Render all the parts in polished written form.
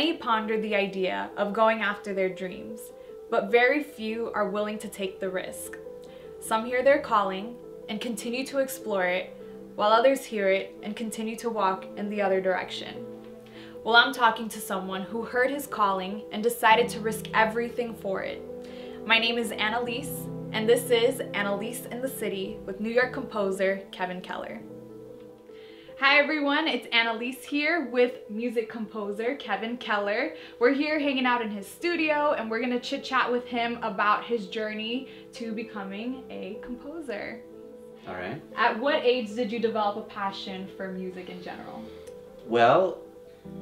Many ponder the idea of going after their dreams, but very few are willing to take the risk. Some hear their calling and continue to explore it, while others hear it and continue to walk in the other direction. Well, I'm talking to someone who heard his calling and decided to risk everything for it. My name is Analiese, and this is Analiese in the City with New York composer Keller. Hi everyone, it's Analiese here with music composer Keller. We're here hanging out in his studio and we're gonna chit chat with him about his journey to becoming a composer. All right. At what age did you develop a passion for music in general? Well,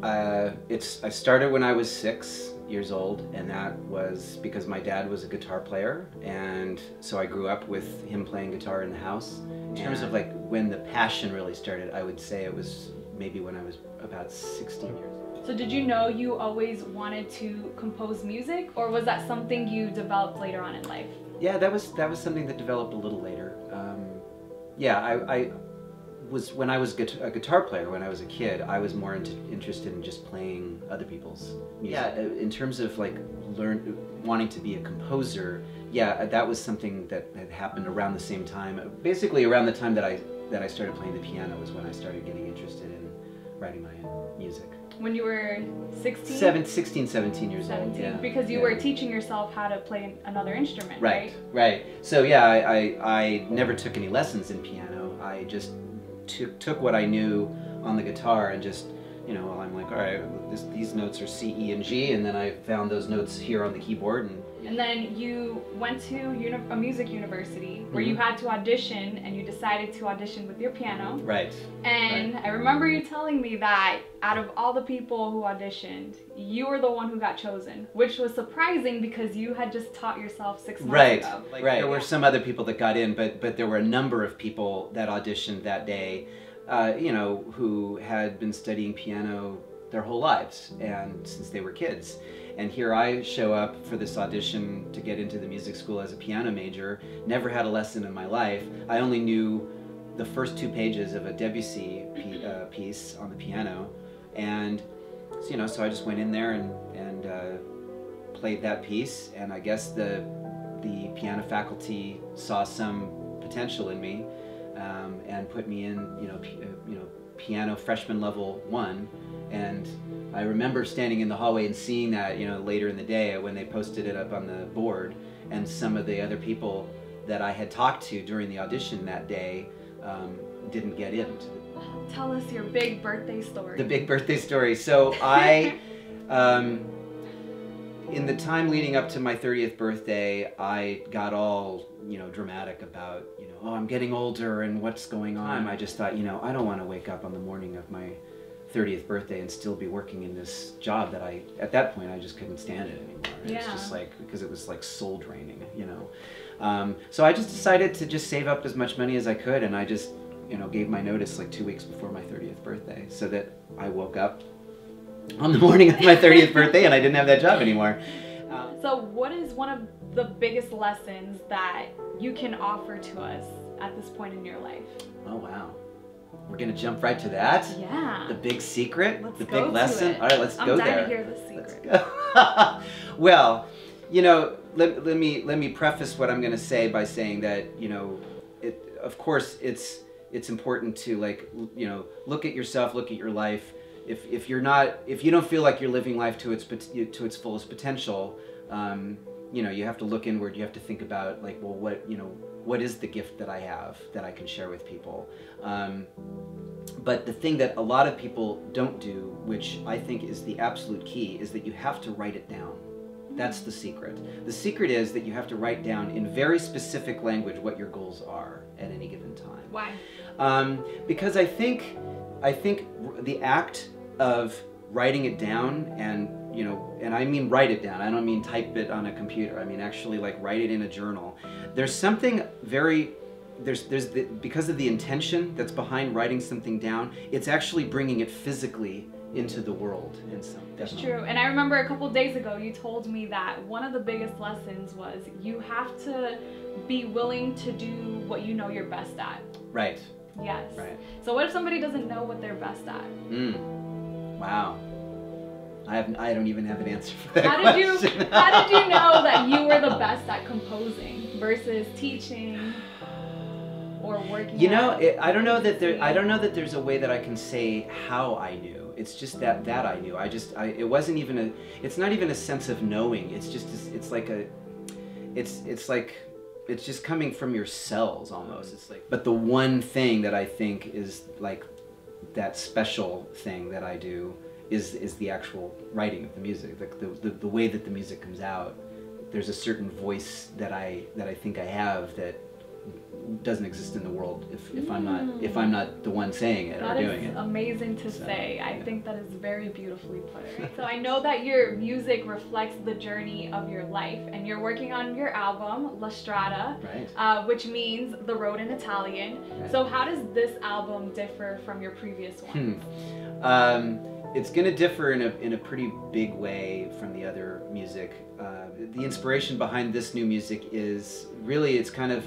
I started when I was 6 years old, and that was because my dad was a guitar player, and so I grew up with him playing guitar in the house. In terms of like when the passion really started, I would say it was maybe when I was about 16 years old. So did you know you always wanted to compose music, or was that something you developed later on in life? Yeah, that was something that developed a little later. When I was a guitar player, when I was a kid, I was more interested in just playing other people's music. Yeah, in terms of like wanting to be a composer, yeah, that was something that had happened around the same time. Basically around the time that I started playing the piano was when I started getting interested in writing my own music. When you were 16? 16, 17 years old, yeah. Because you were teaching yourself how to play another instrument, right? Right. So yeah, I never took any lessons in piano. I just took what I knew on the guitar and just, you know, I'm like, all right, these notes are C, E, and G, and then I found those notes here on the keyboard. And then you went to a music university where you had to audition, and you decided to audition with your piano. Right. And I remember you telling me that out of all the people who auditioned, you were the one who got chosen, which was surprising because you had just taught yourself 6 months ago. Right. There were some other people that got in, but there were a number of people that auditioned that day, you know, who had been studying piano their whole lives and since they were kids. And here I show up for this audition to get into the music school as a piano major, never had a lesson in my life. I only knew the first 2 pages of a Debussy piece on the piano, and so, you know, so I just went in there and played that piece, and I guess the piano faculty saw some potential in me and put me in, you know, piano freshman level 1. And I remember standing in the hallway and seeing that, you know, later in the day when they posted it up on the board, and some of the other people that I had talked to during the audition that day didn't get in. Tell us your big birthday story. The big birthday story. So I, in the time leading up to my 30th birthday, I got all, you know, dramatic about, you know, oh, I'm getting older and what's going on. I just thought, you know, I don't want to wake up on the morning of my 30th birthday and still be working in this job that at that point I just couldn't stand it anymore. Yeah. It's just like, because it was like soul draining, you know. So I just decided to just save up as much money as I could, and I just, you know, gave my notice like 2 weeks before my 30th birthday, so that I woke up on the morning of my 30th birthday and I didn't have that job anymore. So what is one of the biggest lessons that you can offer to us at this point in your life? Oh wow. We're gonna jump right to that. Yeah. The big secret, let's the go big lesson. All right, let's go there. I'm dying to hear the secret. Let's go. Well, you know, let me preface what I'm gonna say by saying that, you know, of course it's important to, like, you know, look at yourself, look at your life. If you don't feel like you're living life to its fullest potential, you know, you have to look inward. You have to think about, like, well, what is the gift that I have that I can share with people? But the thing that a lot of people don't do, which I think is the absolute key, is that you have to write it down. That's the secret. The secret is that you have to write down in very specific language what your goals are at any given time. Why? Because I think the act of writing it down, and, you know, and I mean write it down, I don't mean type it on a computer, I mean actually like write it in a journal. There's something very, because of the intention that's behind writing something down, it's actually bringing it physically into the world in some. It's true. And I remember a couple days ago you told me that one of the biggest lessons was you have to be willing to do what you know you're best at. Right. Yes. Right. So what if somebody doesn't know what they're best at? Wow. I don't even have an answer for that How question. How did you know that you were the best at composing versus teaching or working? You know, I don't know that there's a way that I can say how I knew. It's just that I knew. It wasn't even it's not even a sense of knowing. It's just it's just coming from your cells almost. It's like, but the one thing that I think is like that special thing that I do is the actual writing of the music, the way that the music comes out. There's a certain voice that I think I have that doesn't exist in the world if I'm not the one saying it or doing it. That is amazing to say. I think that is very beautifully put. So I know that your music reflects the journey of your life, and you're working on your album La Strada, right. Which means the road in Italian. Right. So how does this album differ from your previous ones? It's going to differ in a pretty big way from the other music. The inspiration behind this new music is really, it's kind of,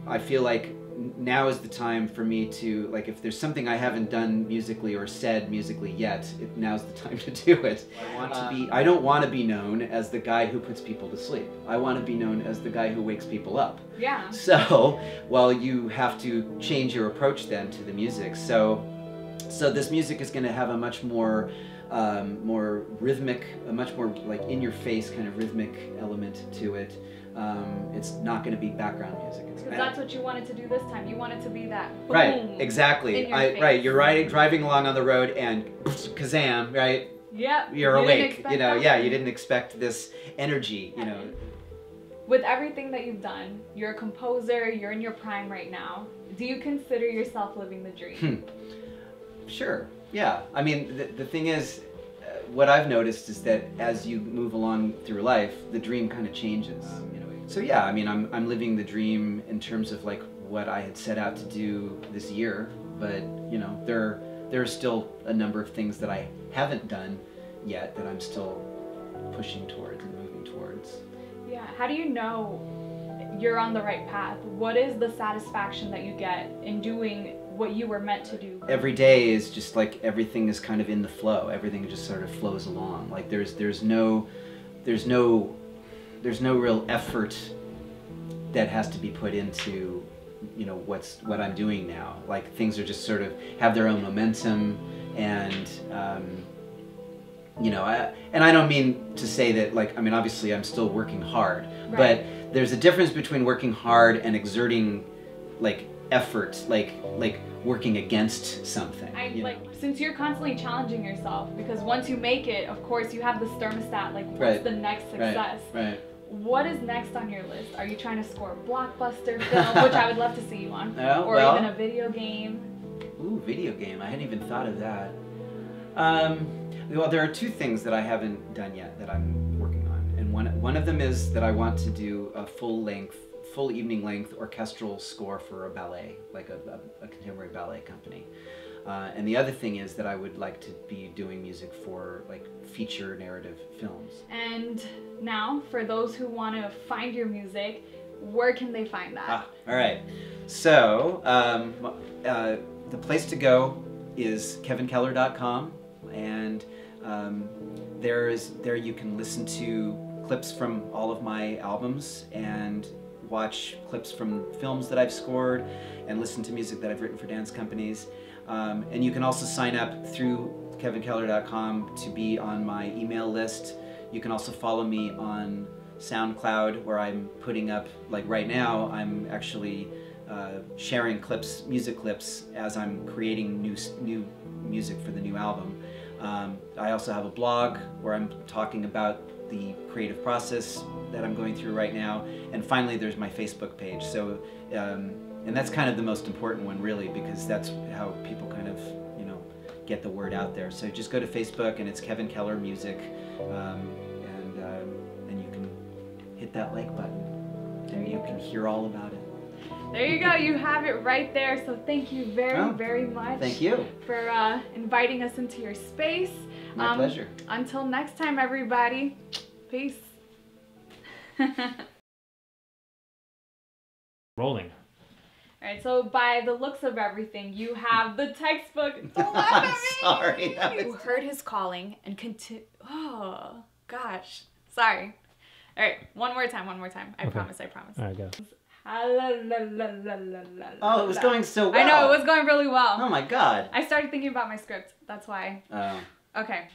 I feel like now is the time for me to, like, if there's something I haven't done musically or said musically yet, now's the time to do it. I don't want to be known as the guy who puts people to sleep. I want to be known as the guy who wakes people up. Yeah. So, well, you have to change your approach then to the music. So this music is going to have a much more more rhythmic, a much more like in-your-face kind of rhythmic element to it. It's not going to be background music. Because that's what you wanted to do this time. You wanted to be that boom. Right, exactly. Right, you're driving along on the road and kazam, right? Yep. You're awake. You know, yeah, you didn't expect this energy, you know. With everything that you've done, you're a composer, you're in your prime right now. Do you consider yourself living the dream? Sure. Yeah. I mean, the thing is, what I've noticed is that as you move along through life, the dream kind of changes. You know. So yeah, I mean, I'm living the dream in terms of like what I had set out to do this year. But you know, there are still a number of things that I haven't done yet that I'm still pushing towards and moving towards. Yeah. How do you know you're on the right path? What is the satisfaction that you get in doing what you were meant to do? Every day is just like everything is kind of in the flow. Everything just sort of flows along. Like there's no real effort that has to be put into, you know, what I'm doing now. Like things are just sort of have their own momentum, and you know, I don't mean to say that, like, I mean, obviously I'm still working hard, right. But there's a difference between working hard and exerting like effort, like working against something. Since you're constantly challenging yourself, because once you make it, of course, you have this thermostat, like what's the next success? Right. What is next on your list? Are you trying to score a blockbuster film, which I would love to see you on, or even a video game? Ooh, video game. I hadn't even thought of that. Well, there are two things that I haven't done yet that I'm working on, and one of them is that I want to do a full evening length orchestral score for a ballet, like a contemporary ballet company. And the other thing is that I would like to be doing music for like feature narrative films. And now, for those who want to find your music, where can they find that? All right. So the place to go is kevinkeller.com, and there you can listen to clips from all of my albums and watch clips from films that I've scored and listen to music that I've written for dance companies. And you can also sign up through kevinkeller.com to be on my email list. You can also follow me on SoundCloud, where I'm putting up, like right now, I'm actually sharing clips, music clips, as I'm creating new music for the new album. I also have a blog where I'm talking about the creative process that I'm going through right now. And finally, there's my Facebook page. So, and that's kind of the most important one, really, because that's how people kind of, you know, get the word out there. So just go to Facebook, and it's Kevin Keller Music, and you can hit that like button, and you can hear all about it. There you go, you have it right there. So thank you very much. Thank you for inviting us into your space. My pleasure. Until next time, everybody. Peace. Rolling. Alright, so by the looks of everything, you have the textbook. Don't laugh at me! Sorry. You heard his calling and oh, gosh. Sorry. Alright, one more time. I promise. Alright, go. Oh, it was going so well. I know, it was going really well. Oh my God. I started thinking about my script. That's why. Oh. Okay.